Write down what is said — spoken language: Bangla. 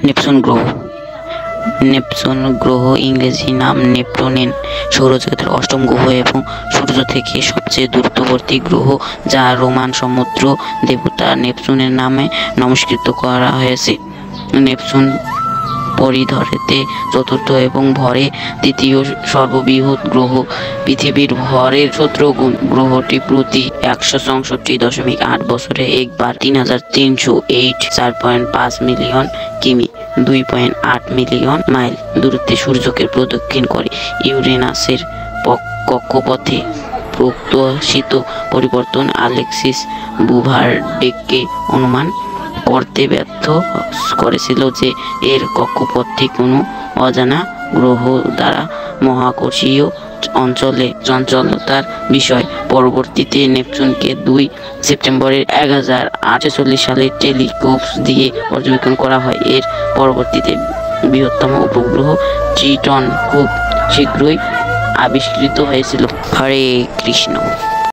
নেপচুন গ্রহ। নেপচুন গ্রহ ইংরেজি নাম নেপটুন, সৌরজগতের অষ্টম গ্রহ এবং সূর্য থেকে সবচেয়ে দূরবর্তী গ্রহ, যা রোমান সমুদ্র দেবতা নেপচুনের নামে নামকরণ করা হয়েছে। নেপচুন পরিধেয়তে চতুর্থ এবং ভরে তৃতীয় সর্ববৃহৎ গ্রহ। পৃথিবীর ভরের 17 গুণ। গ্রহটি প্রতি 164.8 বছরে একবার 3308 4.5 মিলিয়ন কিমি 2.8 মিলিয়ন মাইল দূরত্বে সূর্যকে প্রদক্ষিণ করে। ইউরেনাসের কক্ষপথে প্রত্যাশিত পরিবর্তন আলেক্সিস বুভারডেকে অনুমান করতে ব্যর্থ করেছিল যে এর কক্ষপথটি কোনো অজানা গ্রহ দ্বারা মহাকর্ষীয় অঞ্চলে চঞ্চলতার বিষয়। পরবর্তীতে নেপচুনকে 2 সেপ্টেম্বর 1840 সালে টেলিস্কোপ দিয়ে পর্যবেক্ষণ করা হয়। এর পরবর্তীতে বৃহত্তম উপগ্রহ ট্রিটন খুব শীঘ্রই আবিষ্কৃত হয়েছিল। হরে কৃষ্ণ।